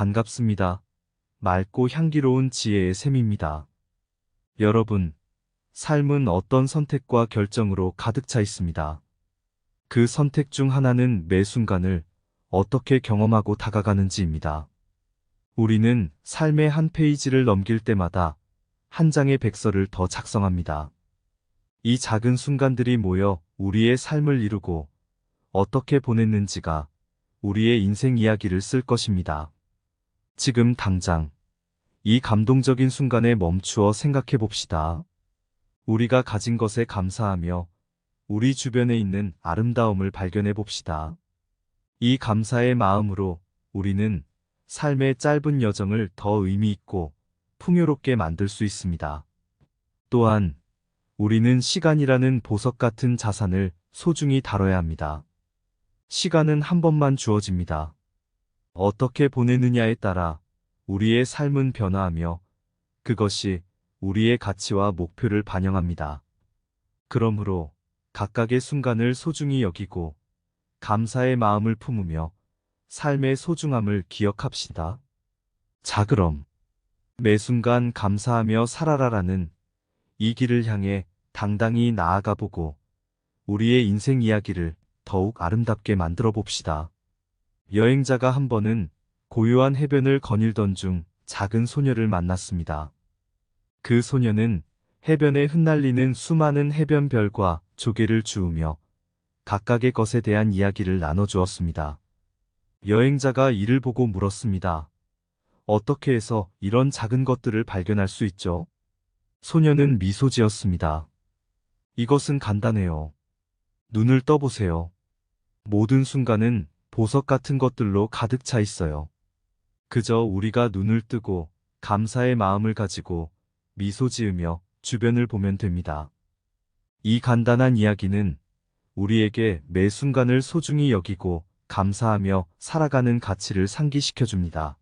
반갑습니다. 맑고 향기로운 지혜의 샘입니다. 여러분, 삶은 어떤 선택과 결정으로 가득 차 있습니다. 그 선택 중 하나는 매 순간을 어떻게 경험하고 다가가는지입니다. 우리는 삶의 한 페이지를 넘길 때마다 한 장의 백서를 더 작성합니다. 이 작은 순간들이 모여 우리의 삶을 이루고 어떻게 보냈는지가 우리의 인생 이야기를 쓸 것입니다. 지금 당장 이 감동적인 순간에 멈추어 생각해 봅시다. 우리가 가진 것에 감사하며 우리 주변에 있는 아름다움을 발견해 봅시다. 이 감사의 마음으로 우리는 삶의 짧은 여정을 더 의미 있고 풍요롭게 만들 수 있습니다. 또한 우리는 시간이라는 보석 같은 자산을 소중히 다뤄야 합니다. 시간은 한 번만 주어집니다. 어떻게 보내느냐에 따라 우리의 삶은 변화하며 그것이 우리의 가치와 목표를 반영합니다. 그러므로 각각의 순간을 소중히 여기고 감사의 마음을 품으며 삶의 소중함을 기억합시다. 자, 그럼 매 순간 감사하며 살아라라는 이 길을 향해 당당히 나아가 보고 우리의 인생 이야기를 더욱 아름답게 만들어 봅시다. 여행자가 한 번은 고요한 해변을 거닐던 중 작은 소녀를 만났습니다. 그 소녀는 해변에 흩날리는 수많은 해변별과 조개를 주우며 각각의 것에 대한 이야기를 나눠주었습니다. 여행자가 이를 보고 물었습니다. 어떻게 해서 이런 작은 것들을 발견할 수 있죠? 소녀는 미소 지었습니다. 이것은 간단해요. 눈을 떠보세요. 모든 순간은 보석 같은 것들로 가득 차 있어요. 그저 우리가 눈을 뜨고 감사의 마음을 가지고 미소 지으며 주변을 보면 됩니다. 이 간단한 이야기는 우리에게 매 순간을 소중히 여기고 감사하며 살아가는 가치를 상기시켜 줍니다.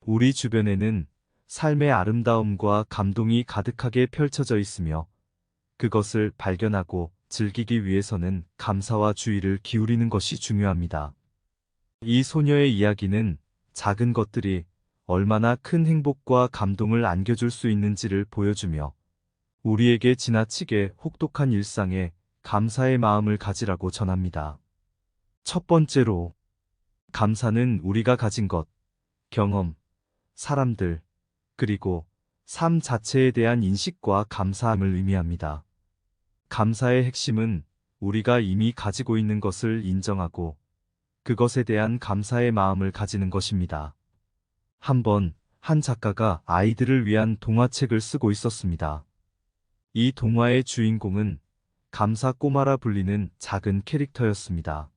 우리 주변에는 삶의 아름다움과 감동이 가득하게 펼쳐져 있으며 그것을 발견하고 즐기기 위해서는 감사와 주의를 기울이는 것이 중요합니다. 이 소녀의 이야기는 작은 것들이 얼마나 큰 행복과 감동을 안겨줄 수 있는지를 보여주며 우리에게 지나치게 혹독한 일상에 감사의 마음을 가지라고 전합니다. 첫 번째로, 감사는 우리가 가진 것, 경험, 사람들, 그리고 삶 자체에 대한 인식과 감사함을 의미합니다. 감사의 핵심은 우리가 이미 가지고 있는 것을 인정하고 그것에 대한 감사의 마음을 가지는 것입니다. 한번 한 작가가 아이들을 위한 동화책을 쓰고 있었습니다. 이 동화의 주인공은 감사 꼬마라 불리는 작은 캐릭터였습니다.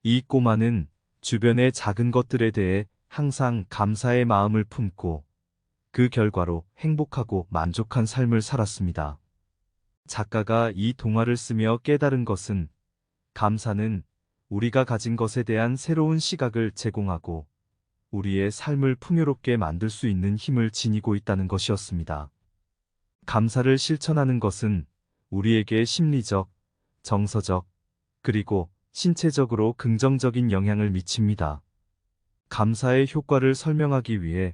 이 꼬마는 주변의 작은 것들에 대해 항상 감사의 마음을 품고 그 결과로 행복하고 만족한 삶을 살았습니다. 작가가 이 동화를 쓰며 깨달은 것은 감사는 우리가 가진 것에 대한 새로운 시각을 제공하고 우리의 삶을 풍요롭게 만들 수 있는 힘을 지니고 있다는 것이었습니다. 감사를 실천하는 것은 우리에게 심리적, 정서적, 그리고 신체적으로 긍정적인 영향을 미칩니다. 감사의 효과를 설명하기 위해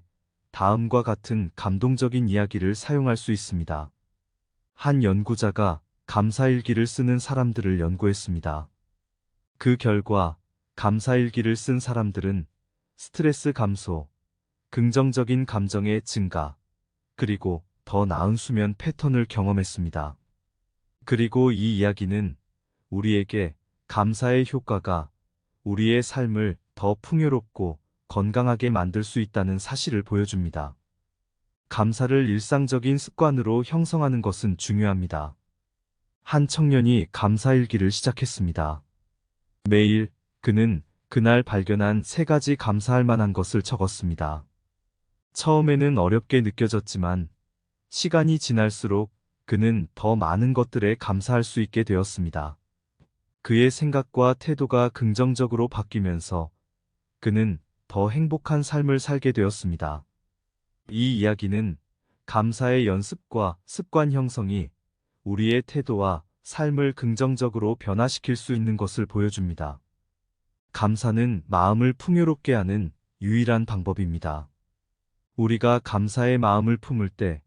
다음과 같은 감동적인 이야기를 사용할 수 있습니다. 한 연구자가 감사일기를 쓰는 사람들을 연구했습니다. 그 결과 감사일기를 쓴 사람들은 스트레스 감소, 긍정적인 감정의 증가, 그리고 더 나은 수면 패턴을 경험했습니다. 그리고 이 이야기는 우리에게 감사의 효과가 우리의 삶을 더 풍요롭고 건강하게 만들 수 있다는 사실을 보여줍니다. 감사를 일상적인 습관으로 형성하는 것은 중요합니다. 한 청년이 감사일기를 시작했습니다. 매일 그는 그날 발견한 3가지 감사할 만한 것을 적었습니다. 처음에는 어렵게 느껴졌지만 시간이 지날수록 그는 더 많은 것들에 감사할 수 있게 되었습니다. 그의 생각과 태도가 긍정적으로 바뀌면서 그는 더 행복한 삶을 살게 되었습니다. 이 이야기는 감사의 연습과 습관 형성이 우리의 태도와 삶을 긍정적으로 변화시킬 수 있는 것을 보여줍니다. 감사는 마음을 풍요롭게 하는 유일한 방법입니다. 우리가 감사의 마음을 품을 때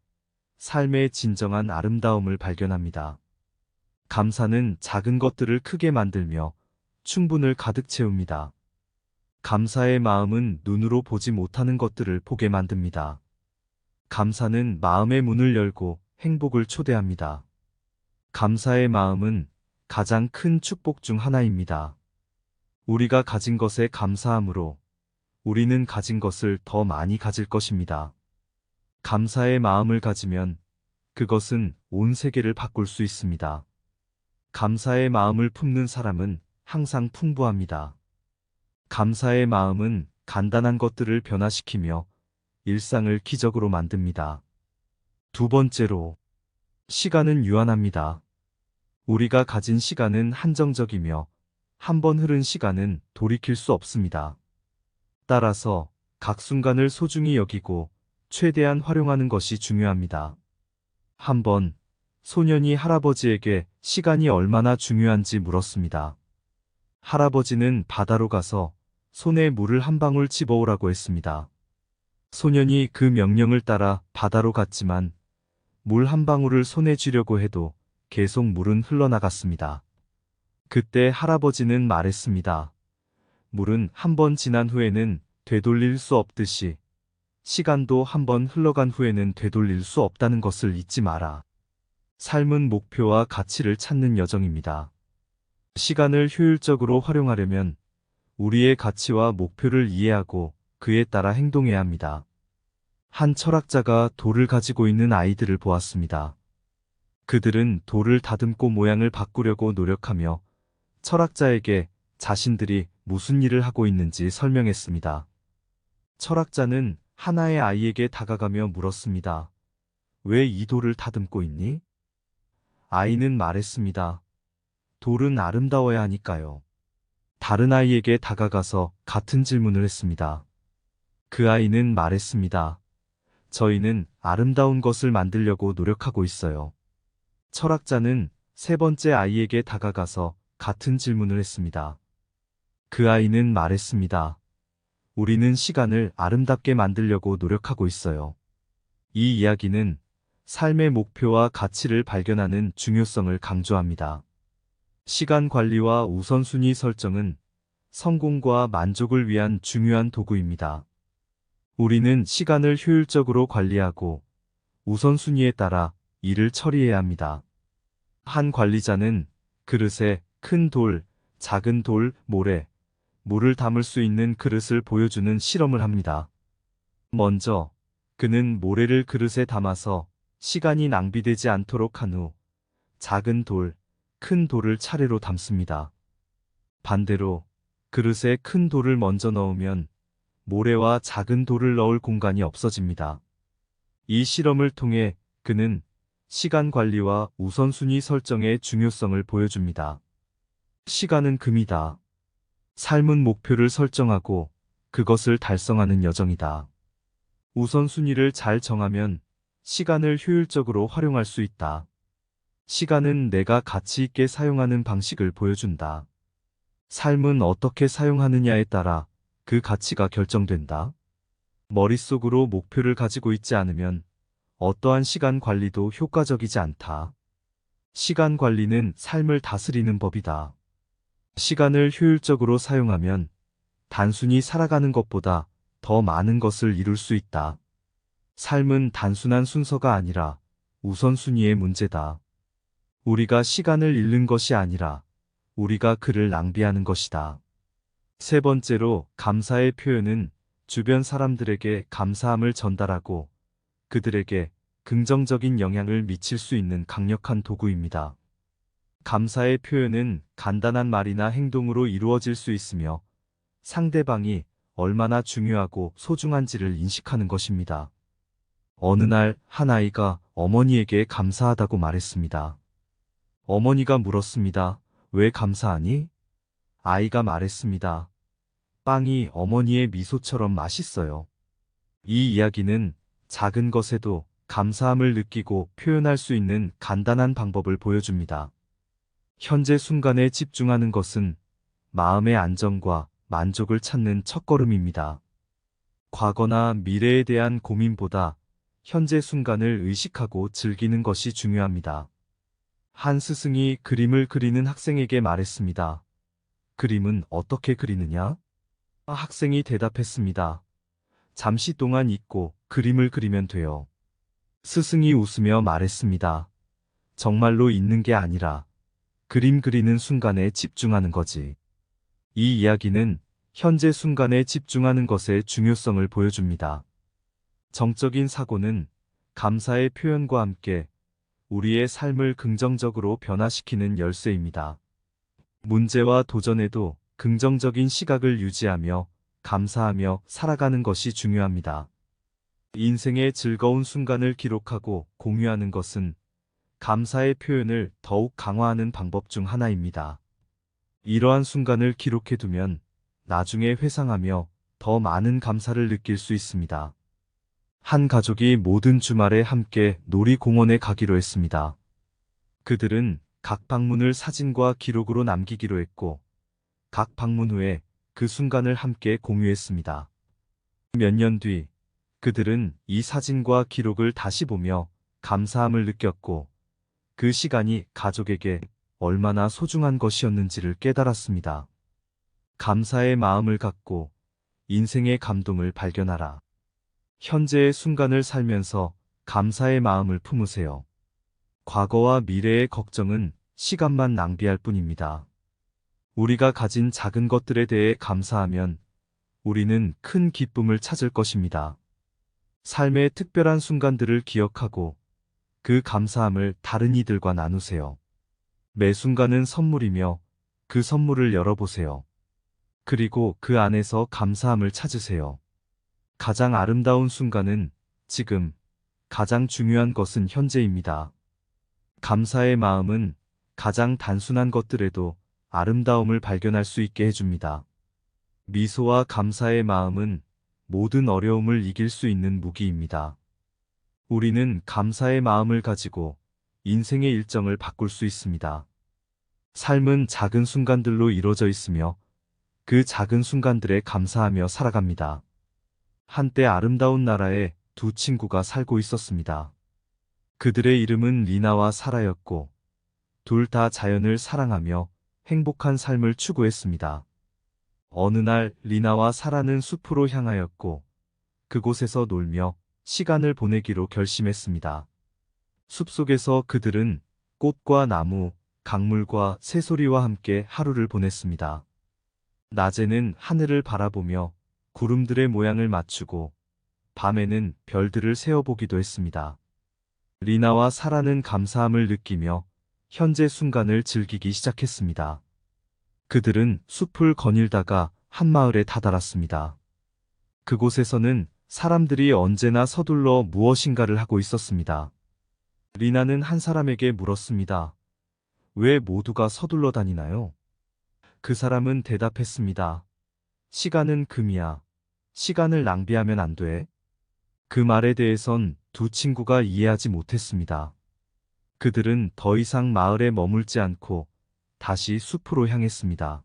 삶의 진정한 아름다움을 발견합니다. 감사는 작은 것들을 크게 만들며 충분을 가득 채웁니다. 감사의 마음은 눈으로 보지 못하는 것들을 보게 만듭니다. 감사는 마음의 문을 열고 행복을 초대합니다. 감사의 마음은 가장 큰 축복 중 하나입니다. 우리가 가진 것에 감사함으로 우리는 가진 것을 더 많이 가질 것입니다. 감사의 마음을 가지면 그것은 온 세계를 바꿀 수 있습니다. 감사의 마음을 품는 사람은 항상 풍부합니다. 감사의 마음은 간단한 것들을 변화시키며 일상을 기적으로 만듭니다. 두 번째로, 시간은 유한합니다. 우리가 가진 시간은 한정적이며 한 번 흐른 시간은 돌이킬 수 없습니다. 따라서 각 순간을 소중히 여기고 최대한 활용하는 것이 중요합니다. 한번 소년이 할아버지에게 시간이 얼마나 중요한지 물었습니다. 할아버지는 바다로 가서 손에 물을 한 방울 집어오라고 했습니다. 소년이 그 명령을 따라 바다로 갔지만 물 한 방울을 손에 쥐려고 해도 계속 물은 흘러나갔습니다. 그때 할아버지는 말했습니다. 물은 한 번 지난 후에는 되돌릴 수 없듯이 시간도 한 번 흘러간 후에는 되돌릴 수 없다는 것을 잊지 마라. 삶은 목표와 가치를 찾는 여정입니다. 시간을 효율적으로 활용하려면 우리의 가치와 목표를 이해하고 그에 따라 행동해야 합니다. 한 철학자가 돌을 가지고 있는 아이들을 보았습니다. 그들은 돌을 다듬고 모양을 바꾸려고 노력하며 철학자에게 자신들이 무슨 일을 하고 있는지 설명했습니다. 철학자는 하나의 아이에게 다가가며 물었습니다. 왜 이 돌을 다듬고 있니? 아이는 말했습니다. 돌은 아름다워야 하니까요. 다른 아이에게 다가가서 같은 질문을 했습니다. 그 아이는 말했습니다. 저희는 아름다운 것을 만들려고 노력하고 있어요. 철학자는 세 번째 아이에게 다가가서 같은 질문을 했습니다. 그 아이는 말했습니다. 우리는 시간을 아름답게 만들려고 노력하고 있어요. 이 이야기는 삶의 목표와 가치를 발견하는 중요성을 강조합니다. 시간 관리와 우선순위 설정은 성공과 만족을 위한 중요한 도구입니다. 우리는 시간을 효율적으로 관리하고 우선순위에 따라 일을 처리해야 합니다. 한 관리자는 그릇에 큰 돌, 작은 돌, 모래, 물을 담을 수 있는 그릇을 보여주는 실험을 합니다. 먼저 그는 모래를 그릇에 담아서 시간이 낭비되지 않도록 한 후 작은 돌, 큰 돌을 차례로 담습니다. 반대로 그릇에 큰 돌을 먼저 넣으면 모래와 작은 돌을 넣을 공간이 없어집니다. 이 실험을 통해 그는 시간 관리와 우선순위 설정의 중요성을 보여줍니다. 시간은 금이다. 삶은 목표를 설정하고 그것을 달성하는 여정이다. 우선순위를 잘 정하면 시간을 효율적으로 활용할 수 있다. 시간은 내가 가치 있게 사용하는 방식을 보여준다. 삶은 어떻게 사용하느냐에 따라 그 가치가 결정된다. 머릿속으로 목표를 가지고 있지 않으면 어떠한 시간 관리도 효과적이지 않다. 시간 관리는 삶을 다스리는 법이다. 시간을 효율적으로 사용하면 단순히 살아가는 것보다 더 많은 것을 이룰 수 있다. 삶은 단순한 순서가 아니라 우선순위의 문제다. 우리가 시간을 잃는 것이 아니라 우리가 그를 낭비하는 것이다. 세 번째로, 감사의 표현은 주변 사람들에게 감사함을 전달하고 그들에게 긍정적인 영향을 미칠 수 있는 강력한 도구입니다. 감사의 표현은 간단한 말이나 행동으로 이루어질 수 있으며 상대방이 얼마나 중요하고 소중한지를 인식하는 것입니다. 어느 날 한 아이가 어머니에게 감사하다고 말했습니다. 어머니가 물었습니다. 왜 감사하니? 아이가 말했습니다. 빵이 어머니의 미소처럼 맛있어요. 이 이야기는 작은 것에도 감사함을 느끼고 표현할 수 있는 간단한 방법을 보여줍니다. 현재 순간에 집중하는 것은 마음의 안정과 만족을 찾는 첫걸음입니다. 과거나 미래에 대한 고민보다 현재 순간을 의식하고 즐기는 것이 중요합니다. 한 스승이 그림을 그리는 학생에게 말했습니다. 그림은 어떻게 그리느냐? 학생이 대답했습니다. 잠시 동안 잊고 그림을 그리면 돼요. 스승이 웃으며 말했습니다. 정말로 잊는 게 아니라 그림 그리는 순간에 집중하는 거지. 이 이야기는 현재 순간에 집중하는 것의 중요성을 보여줍니다. 정적인 사고는 감사의 표현과 함께 우리의 삶을 긍정적으로 변화시키는 열쇠입니다. 문제와 도전에도 긍정적인 시각을 유지하며 감사하며 살아가는 것이 중요합니다. 인생의 즐거운 순간을 기록하고 공유하는 것은 감사의 표현을 더욱 강화하는 방법 중 하나입니다. 이러한 순간을 기록해두면 나중에 회상하며 더 많은 감사를 느낄 수 있습니다. 한 가족이 모든 주말에 함께 놀이공원에 가기로 했습니다. 그들은 각 방문을 사진과 기록으로 남기기로 했고, 각 방문 후에 그 순간을 함께 공유했습니다. 몇 년 뒤, 그들은 이 사진과 기록을 다시 보며 감사함을 느꼈고, 그 시간이 가족에게 얼마나 소중한 것이었는지를 깨달았습니다. 감사의 마음을 갖고 인생의 감동을 발견하라. 현재의 순간을 살면서 감사의 마음을 품으세요. 과거와 미래의 걱정은 시간만 낭비할 뿐입니다. 우리가 가진 작은 것들에 대해 감사하면 우리는 큰 기쁨을 찾을 것입니다. 삶의 특별한 순간들을 기억하고 그 감사함을 다른 이들과 나누세요. 매 순간은 선물이며 그 선물을 열어보세요. 그리고 그 안에서 감사함을 찾으세요. 가장 아름다운 순간은 지금, 가장 중요한 것은 현재입니다. 감사의 마음은 가장 단순한 것들에도 아름다움을 발견할 수 있게 해줍니다. 미소와 감사의 마음은 모든 어려움을 이길 수 있는 무기입니다. 우리는 감사의 마음을 가지고 인생의 일정을 바꿀 수 있습니다. 삶은 작은 순간들로 이루어져 있으며 그 작은 순간들에 감사하며 살아갑니다. 한때 아름다운 나라에 두 친구가 살고 있었습니다. 그들의 이름은 리나와 사라였고 둘 다 자연을 사랑하며 행복한 삶을 추구했습니다. 어느 날 리나와 사라는 숲으로 향하였고 그곳에서 놀며 시간을 보내기로 결심했습니다. 숲속에서 그들은 꽃과 나무, 강물과 새소리와 함께 하루를 보냈습니다. 낮에는 하늘을 바라보며 구름들의 모양을 맞추고 밤에는 별들을 세어보기도 했습니다. 리나와 사라는 감사함을 느끼며 현재 순간을 즐기기 시작했습니다. 그들은 숲을 거닐다가 한 마을에 다다랐습니다. 그곳에서는 사람들이 언제나 서둘러 무엇인가를 하고 있었습니다. 리나는 한 사람에게 물었습니다. 왜 모두가 서둘러 다니나요? 그 사람은 대답했습니다. 시간은 금이야. 시간을 낭비하면 안 돼. 그 말에 대해선 두 친구가 이해하지 못했습니다. 그들은 더 이상 마을에 머물지 않고 다시 숲으로 향했습니다.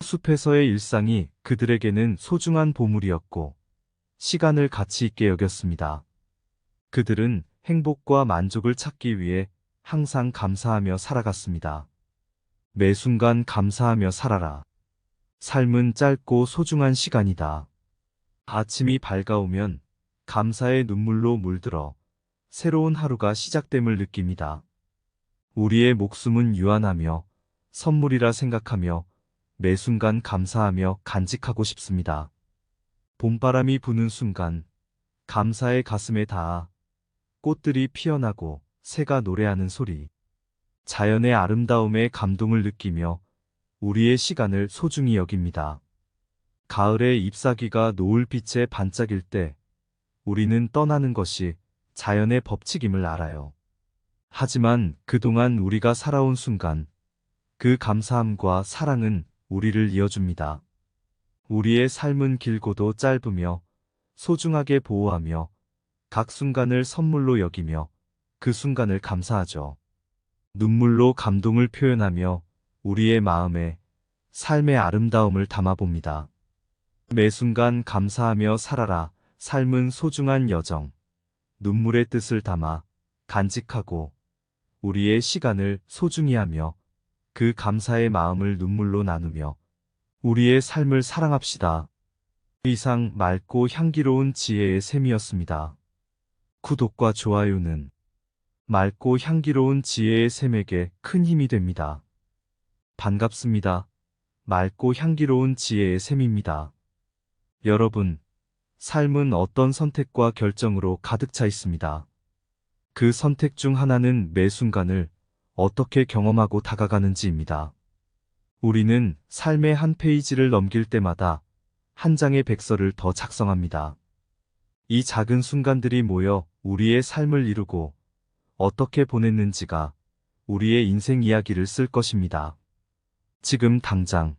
숲에서의 일상이 그들에게는 소중한 보물이었고 시간을 가치 있게 여겼습니다. 그들은 행복과 만족을 찾기 위해 항상 감사하며 살아갔습니다. 매 순간 감사하며 살아라. 삶은 짧고 소중한 시간이다. 아침이 밝아오면 감사의 눈물로 물들어 새로운 하루가 시작됨을 느낍니다. 우리의 목숨은 유한하며 선물이라 생각하며 매 순간 감사하며 간직하고 싶습니다. 봄바람이 부는 순간 감사의 가슴에 닿아 꽃들이 피어나고 새가 노래하는 소리, 자연의 아름다움에 감동을 느끼며 우리의 시간을 소중히 여깁니다. 가을의 잎사귀가 노을빛에 반짝일 때 우리는 떠나는 것이 자연의 법칙임을 알아요. 하지만 그동안 우리가 살아온 순간, 그 감사함과 사랑은 우리를 이어줍니다. 우리의 삶은 길고도 짧으며 소중하게 보호하며 각 순간을 선물로 여기며 그 순간을 감사하죠. 눈물로 감동을 표현하며 우리의 마음에 삶의 아름다움을 담아봅니다. 매 순간 감사하며 살아라. 삶은 소중한 여정. 눈물의 뜻을 담아 간직하고 우리의 시간을 소중히 하며 그 감사의 마음을 눈물로 나누며 우리의 삶을 사랑합시다. 이상 맑고 향기로운 지혜의 샘이었습니다. 구독과 좋아요는 맑고 향기로운 지혜의 샘에게 큰 힘이 됩니다. 반갑습니다. 맑고 향기로운 지혜의 샘입니다. 여러분, 삶은 어떤 선택과 결정으로 가득 차 있습니다. 그 선택 중 하나는 매 순간을 어떻게 경험하고 다가가는지입니다. 우리는 삶의 한 페이지를 넘길 때마다 한 장의 백서를 더 작성합니다. 이 작은 순간들이 모여 우리의 삶을 이루고 어떻게 보냈는지가 우리의 인생 이야기를 쓸 것입니다. 지금 당장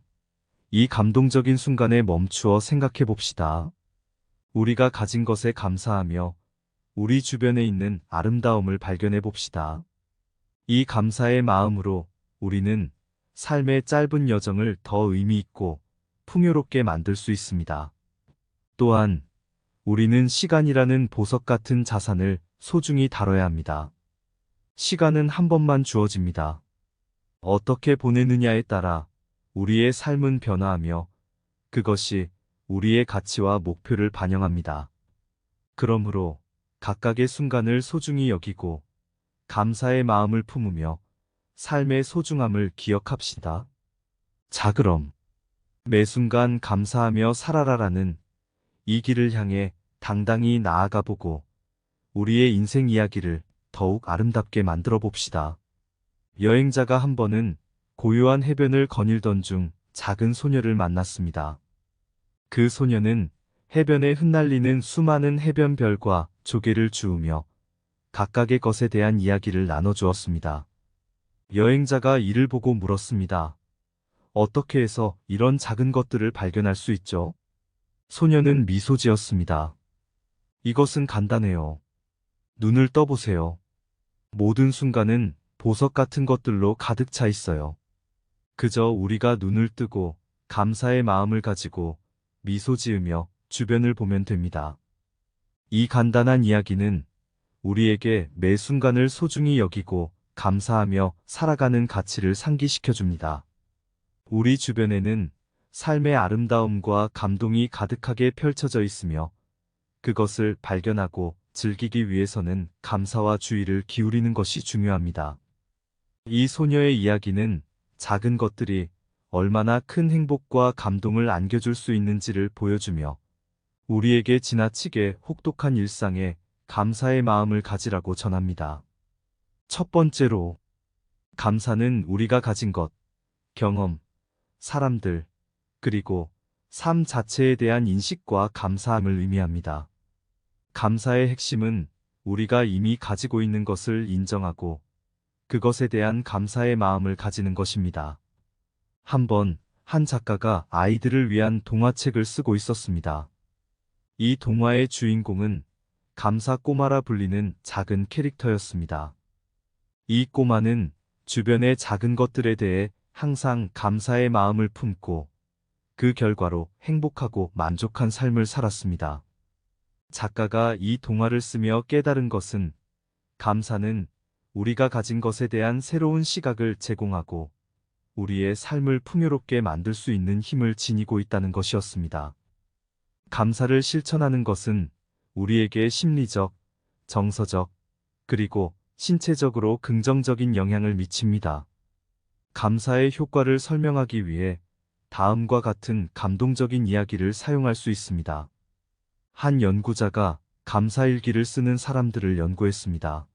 이 감동적인 순간에 멈추어 생각해 봅시다. 우리가 가진 것에 감사하며 우리 주변에 있는 아름다움을 발견해 봅시다. 이 감사의 마음으로 우리는 삶의 짧은 여정을 더 의미 있고 풍요롭게 만들 수 있습니다. 또한 우리는 시간이라는 보석 같은 자산을 소중히 다뤄야 합니다. 시간은 한 번만 주어집니다. 어떻게 보내느냐에 따라 우리의 삶은 변화하며 그것이 우리의 가치와 목표를 반영합니다. 그러므로 각각의 순간을 소중히 여기고 감사의 마음을 품으며 삶의 소중함을 기억합시다. 자, 그럼 매 순간 감사하며 살아라라는 이 길을 향해 당당히 나아가 보고 우리의 인생 이야기를 더욱 아름답게 만들어 봅시다. 여행자가 한 번은 고요한 해변을 거닐던 중 작은 소녀를 만났습니다. 그 소녀는 해변에 흩날리는 수많은 해변별과 조개를 주우며 각각의 것에 대한 이야기를 나눠주었습니다. 여행자가 이를 보고 물었습니다. 어떻게 해서 이런 작은 것들을 발견할 수 있죠? 소녀는 미소 지었습니다. 이것은 간단해요. 눈을 떠보세요. 모든 순간은 보석 같은 것들로 가득 차 있어요. 그저 우리가 눈을 뜨고 감사의 마음을 가지고 미소 지으며 주변을 보면 됩니다. 이 간단한 이야기는 우리에게 매 순간을 소중히 여기고 감사하며 살아가는 가치를 상기시켜 줍니다. 우리 주변에는 삶의 아름다움과 감동이 가득하게 펼쳐져 있으며 그것을 발견하고 즐기기 위해서는 감사와 주의를 기울이는 것이 중요합니다. 이 소녀의 이야기는 작은 것들이 얼마나 큰 행복과 감동을 안겨줄 수 있는지를 보여주며 우리에게 지나치게 혹독한 일상에 감사의 마음을 가지라고 전합니다. 첫 번째로, 감사는 우리가 가진 것, 경험, 사람들, 그리고 삶 자체에 대한 인식과 감사함을 의미합니다. 감사의 핵심은 우리가 이미 가지고 있는 것을 인정하고 그것에 대한 감사의 마음을 가지는 것입니다. 한번 한 작가가 아이들을 위한 동화책을 쓰고 있었습니다. 이 동화의 주인공은 감사 꼬마라 불리는 작은 캐릭터였습니다. 이 꼬마는 주변의 작은 것들에 대해 항상 감사의 마음을 품고 그 결과로 행복하고 만족한 삶을 살았습니다. 작가가 이 동화를 쓰며 깨달은 것은 감사는 우리가 가진 것에 대한 새로운 시각을 제공하고 우리의 삶을 풍요롭게 만들 수 있는 힘을 지니고 있다는 것이었습니다. 감사를 실천하는 것은 우리에게 심리적, 정서적, 그리고 신체적으로 긍정적인 영향을 미칩니다. 감사의 효과를 설명하기 위해 다음과 같은 감동적인 이야기를 사용할 수 있습니다. 한 연구자가 감사일기를 쓰는 사람들을 연구했습니다.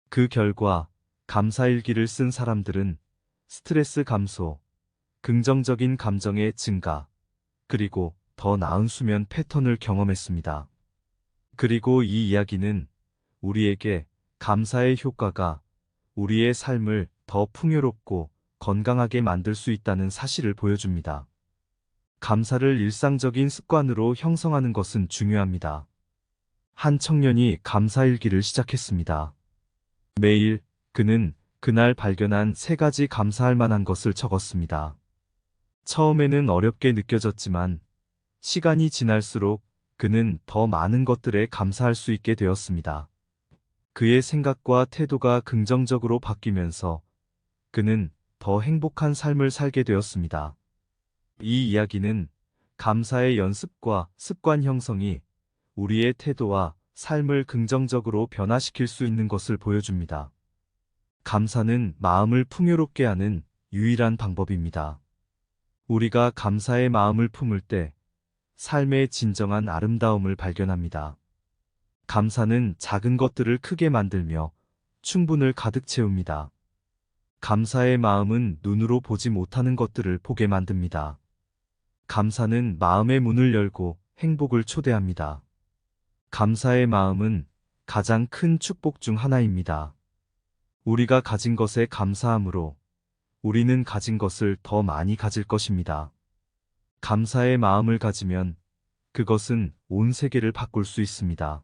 그 결과 감사일기를 쓴 사람들은 스트레스 감소, 긍정적인 감정의 증가, 그리고 더 나은 수면 패턴을 경험했습니다. 그리고 이 이야기는 우리에게 감사의 효과가 우리의 삶을 더 풍요롭고 건강하게 만들 수 있다는 사실을 보여줍니다. 감사를 일상적인 습관으로 형성하는 것은 중요합니다. 한 청년이 감사일기를 시작했습니다. 매일 그는 그날 발견한 3가지 감사할 만한 것을 적었습니다. 처음에는 어렵게 느껴졌지만 시간이 지날수록 그는 더 많은 것들에 감사할 수 있게 되었습니다. 그의 생각과 태도가 긍정적으로 바뀌면서 그는 더 행복한 삶을 살게 되었습니다. 이 이야기는 감사의 연습과 습관 형성이 우리의 태도와 삶을 긍정적으로 변화시킬 수 있는 것을 보여줍니다. 감사는 마음을 풍요롭게 하는 유일한 방법입니다. 우리가 감사의 마음을 품을 때 삶의 진정한 아름다움을 발견합니다. 감사는 작은 것들을 크게 만들며 충분을 가득 채웁니다. 감사의 마음은 눈으로 보지 못하는 것들을 보게 만듭니다. 감사는 마음의 문을 열고 행복을 초대합니다. 감사의 마음은 가장 큰 축복 중 하나입니다. 우리가 가진 것에 감사함으로 우리는 가진 것을 더 많이 가질 것입니다. 감사의 마음을 가지면 그것은 온 세계를 바꿀 수 있습니다.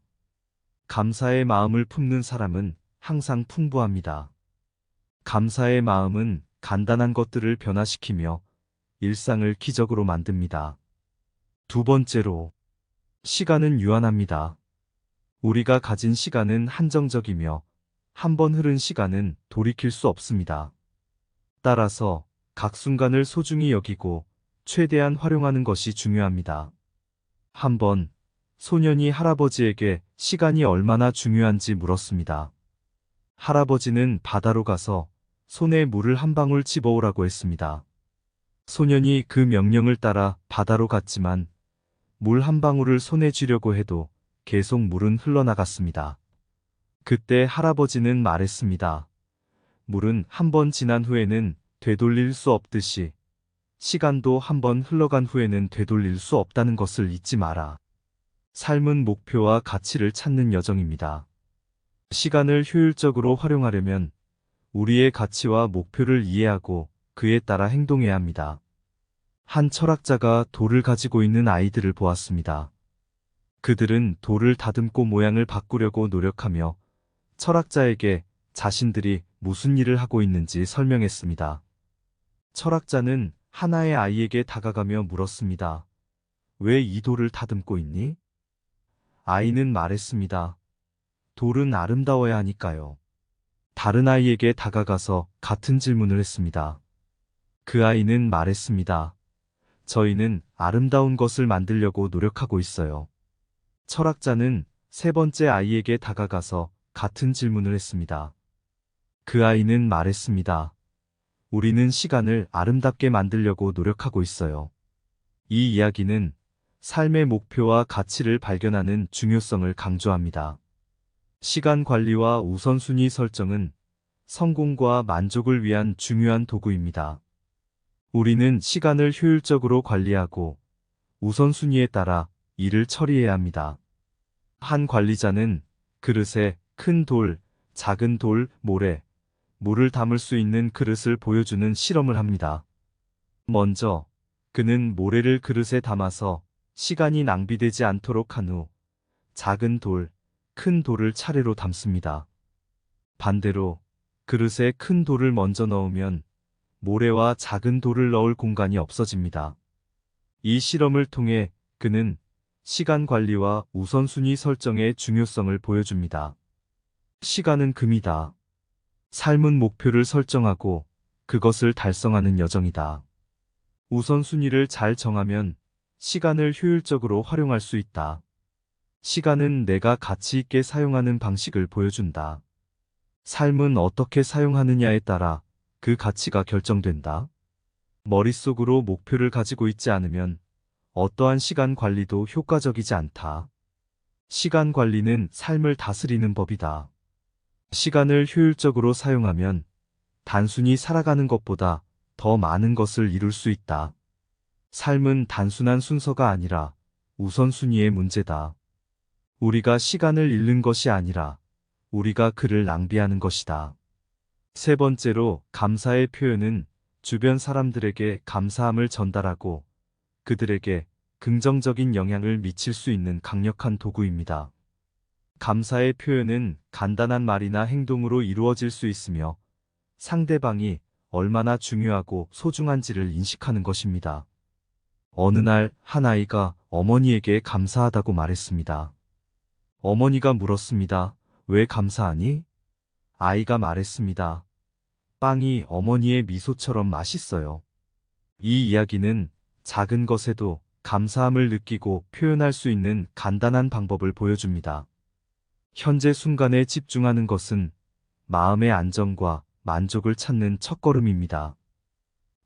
감사의 마음을 품는 사람은 항상 풍부합니다. 감사의 마음은 간단한 것들을 변화시키며 일상을 기적으로 만듭니다. 두 번째로, 시간은 유한합니다. 우리가 가진 시간은 한정적이며 한 번 흐른 시간은 돌이킬 수 없습니다. 따라서 각 순간을 소중히 여기고 최대한 활용하는 것이 중요합니다. 한번 소년이 할아버지에게 시간이 얼마나 중요한지 물었습니다. 할아버지는 바다로 가서 손에 물을 한 방울 집어오라고 했습니다. 소년이 그 명령을 따라 바다로 갔지만 물 한 방울을 손에 쥐려고 해도 계속 물은 흘러나갔습니다. 그때 할아버지는 말했습니다. 물은 한 번 지난 후에는 되돌릴 수 없듯이 시간도 한 번 흘러간 후에는 되돌릴 수 없다는 것을 잊지 마라. 삶은 목표와 가치를 찾는 여정입니다. 시간을 효율적으로 활용하려면 우리의 가치와 목표를 이해하고 그에 따라 행동해야 합니다. 한 철학자가 돌을 가지고 있는 아이들을 보았습니다. 그들은 돌을 다듬고 모양을 바꾸려고 노력하며 철학자에게 자신들이 무슨 일을 하고 있는지 설명했습니다. 철학자는 하나의 아이에게 다가가며 물었습니다. 왜 이 돌을 다듬고 있니? 아이는 말했습니다. 돌은 아름다워야 하니까요. 다른 아이에게 다가가서 같은 질문을 했습니다. 그 아이는 말했습니다. 저희는 아름다운 것을 만들려고 노력하고 있어요. 철학자는 세 번째 아이에게 다가가서 같은 질문을 했습니다. 그 아이는 말했습니다. 우리는 시간을 아름답게 만들려고 노력하고 있어요. 이 이야기는 삶의 목표와 가치를 발견하는 중요성을 강조합니다. 시간 관리와 우선순위 설정은 성공과 만족을 위한 중요한 도구입니다. 우리는 시간을 효율적으로 관리하고 우선순위에 따라 일을 처리해야 합니다. 한 관리자는 그릇에 큰 돌, 작은 돌, 모래, 물을 담을 수 있는 그릇을 보여주는 실험을 합니다. 먼저 그는 모래를 그릇에 담아서 시간이 낭비되지 않도록 한 후 작은 돌, 큰 돌을 차례로 담습니다. 반대로 그릇에 큰 돌을 먼저 넣으면 모래와 작은 돌을 넣을 공간이 없어집니다. 이 실험을 통해 그는 시간 관리와 우선순위 설정의 중요성을 보여줍니다. 시간은 금이다. 삶은 목표를 설정하고 그것을 달성하는 여정이다. 우선순위를 잘 정하면 시간을 효율적으로 활용할 수 있다. 시간은 내가 가치 있게 사용하는 방식을 보여준다. 삶은 어떻게 사용하느냐에 따라 그 가치가 결정된다. 머릿속으로 목표를 가지고 있지 않으면 어떠한 시간 관리도 효과적이지 않다. 시간 관리는 삶을 다스리는 법이다. 시간을 효율적으로 사용하면 단순히 살아가는 것보다 더 많은 것을 이룰 수 있다. 삶은 단순한 순서가 아니라 우선순위의 문제다. 우리가 시간을 잃는 것이 아니라 우리가 그를 낭비하는 것이다. 세 번째로, 감사의 표현은 주변 사람들에게 감사함을 전달하고 그들에게 긍정적인 영향을 미칠 수 있는 강력한 도구입니다. 감사의 표현은 간단한 말이나 행동으로 이루어질 수 있으며 상대방이 얼마나 중요하고 소중한지를 인식하는 것입니다. 어느 날 한 아이가 어머니에게 감사하다고 말했습니다. 어머니가 물었습니다. 왜 감사하니? 아이가 말했습니다. 빵이 어머니의 미소처럼 맛있어요. 이 이야기는 작은 것에도 감사함을 느끼고 표현할 수 있는 간단한 방법을 보여줍니다. 현재 순간에 집중하는 것은 마음의 안정과 만족을 찾는 첫걸음입니다.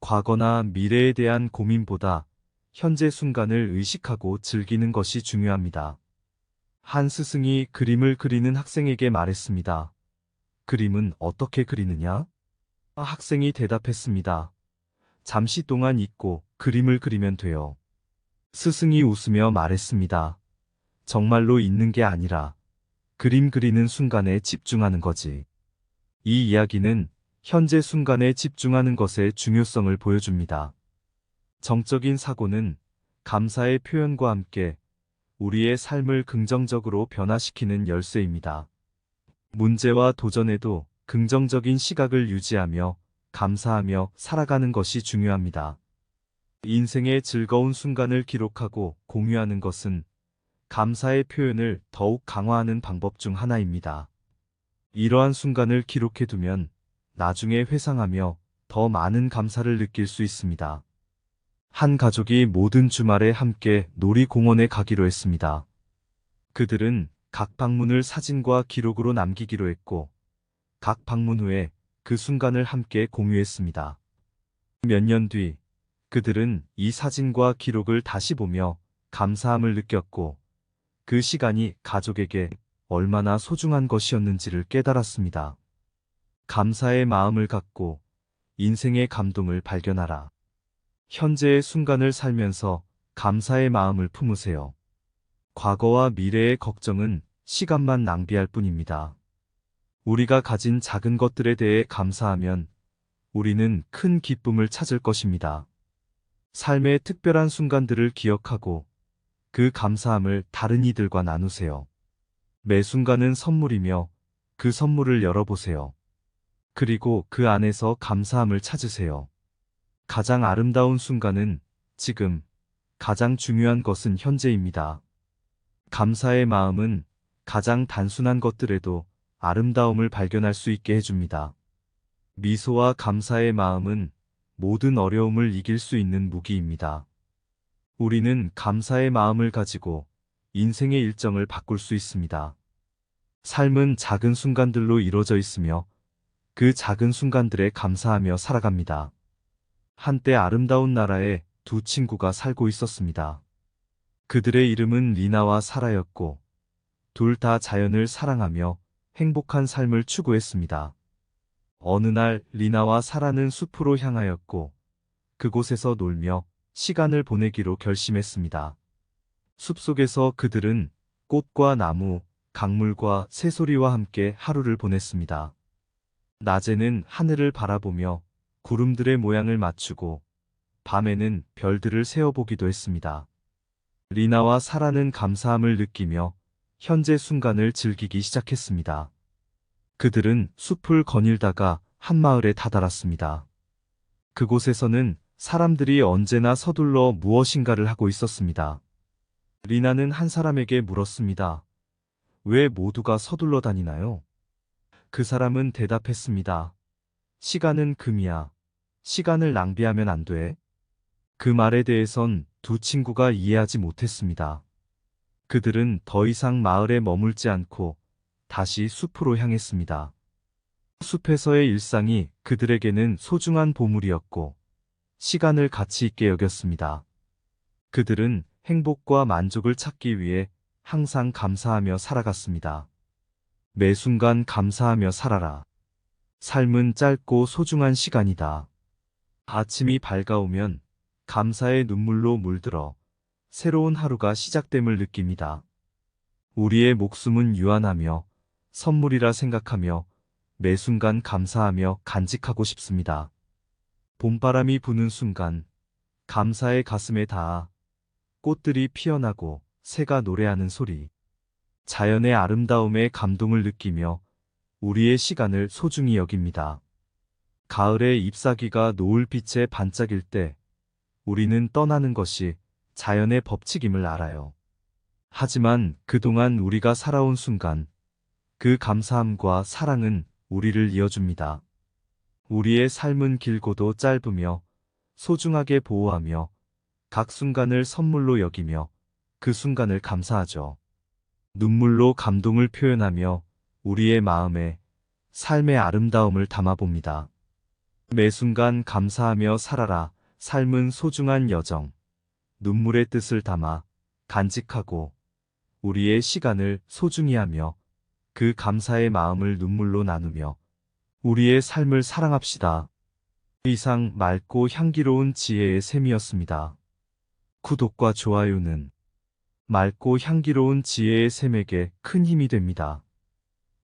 과거나 미래에 대한 고민보다 현재 순간을 의식하고 즐기는 것이 중요합니다. 한 스승이 그림을 그리는 학생에게 말했습니다. 그림은 어떻게 그리느냐? 학생이 대답했습니다. 잠시 동안 잊고 그림을 그리면 돼요. 스승이 웃으며 말했습니다. 정말로 잊는 게 아니라 그림 그리는 순간에 집중하는 거지. 이 이야기는 현재 순간에 집중하는 것의 중요성을 보여줍니다. 정적인 사고는 감사의 표현과 함께 우리의 삶을 긍정적으로 변화시키는 열쇠입니다. 문제와 도전에도 긍정적인 시각을 유지하며 감사하며 살아가는 것이 중요합니다. 인생의 즐거운 순간을 기록하고 공유하는 것은 감사의 표현을 더욱 강화하는 방법 중 하나입니다. 이러한 순간을 기록해두면 나중에 회상하며 더 많은 감사를 느낄 수 있습니다. 한 가족이 모든 주말에 함께 놀이공원에 가기로 했습니다. 그들은 각 방문을 사진과 기록으로 남기기로 했고, 각 방문 후에 그 순간을 함께 공유했습니다. 몇 년 뒤, 그들은 이 사진과 기록을 다시 보며 감사함을 느꼈고, 그 시간이 가족에게 얼마나 소중한 것이었는지를 깨달았습니다. 감사의 마음을 갖고 인생의 감동을 발견하라. 현재의 순간을 살면서 감사의 마음을 품으세요. 과거와 미래의 걱정은 시간만 낭비할 뿐입니다. 우리가 가진 작은 것들에 대해 감사하면 우리는 큰 기쁨을 찾을 것입니다. 삶의 특별한 순간들을 기억하고 그 감사함을 다른 이들과 나누세요. 매 순간은 선물이며 그 선물을 열어보세요. 그리고 그 안에서 감사함을 찾으세요. 가장 아름다운 순간은 지금, 가장 중요한 것은 현재입니다. 감사의 마음은 가장 단순한 것들에도 아름다움을 발견할 수 있게 해줍니다. 미소와 감사의 마음은 모든 어려움을 이길 수 있는 무기입니다. 우리는 감사의 마음을 가지고 인생의 일정을 바꿀 수 있습니다. 삶은 작은 순간들로 이루어져 있으며 그 작은 순간들에 감사하며 살아갑니다. 한때 아름다운 나라에 두 친구가 살고 있었습니다. 그들의 이름은 리나와 사라였고 둘 다 자연을 사랑하며 행복한 삶을 추구했습니다. 어느 날 리나와 사라는 숲으로 향하였고 그곳에서 놀며 시간을 보내기로 결심했습니다. 숲속에서 그들은 꽃과 나무, 강물과 새소리와 함께 하루를 보냈습니다. 낮에는 하늘을 바라보며 구름들의 모양을 맞추고 밤에는 별들을 세어보기도 했습니다. 리나와 사라는 감사함을 느끼며 현재 순간을 즐기기 시작했습니다. 그들은 숲을 거닐다가 한 마을에 다다랐습니다. 그곳에서는 사람들이 언제나 서둘러 무엇인가를 하고 있었습니다. 리나는 한 사람에게 물었습니다. 왜 모두가 서둘러 다니나요? 그 사람은 대답했습니다. 시간은 금이야. 시간을 낭비하면 안 돼. 그 말에 대해선 두 친구가 이해하지 못했습니다. 그들은 더 이상 마을에 머물지 않고 다시 숲으로 향했습니다. 숲에서의 일상이 그들에게는 소중한 보물이었고 시간을 가치 있게 여겼습니다. 그들은 행복과 만족을 찾기 위해 항상 감사하며 살아갔습니다. 매 순간 감사하며 살아라. 삶은 짧고 소중한 시간이다. 아침이 밝아오면 감사의 눈물로 물들어 새로운 하루가 시작됨을 느낍니다. 우리의 목숨은 유한하며 선물이라 생각하며 매 순간 감사하며 간직하고 싶습니다. 봄바람이 부는 순간 감사의 가슴에 닿아 꽃들이 피어나고 새가 노래하는 소리, 자연의 아름다움에 감동을 느끼며 우리의 시간을 소중히 여깁니다. 가을의 잎사귀가 노을빛에 반짝일 때 우리는 떠나는 것이 자연의 법칙임을 알아요. 하지만 그동안 우리가 살아온 순간, 그 감사함과 사랑은 우리를 이어줍니다. 우리의 삶은 길고도 짧으며 소중하게 보호하며 각 순간을 선물로 여기며 그 순간을 감사하죠. 눈물로 감동을 표현하며 우리의 마음에 삶의 아름다움을 담아봅니다. 매 순간 감사하며 살아라. 삶은 소중한 여정. 눈물의 뜻을 담아 간직하고 우리의 시간을 소중히 하며 그 감사의 마음을 눈물로 나누며 우리의 삶을 사랑합시다. 이상 맑고 향기로운 지혜의 샘이었습니다. 구독과 좋아요는 맑고 향기로운 지혜의 샘에게 큰 힘이 됩니다.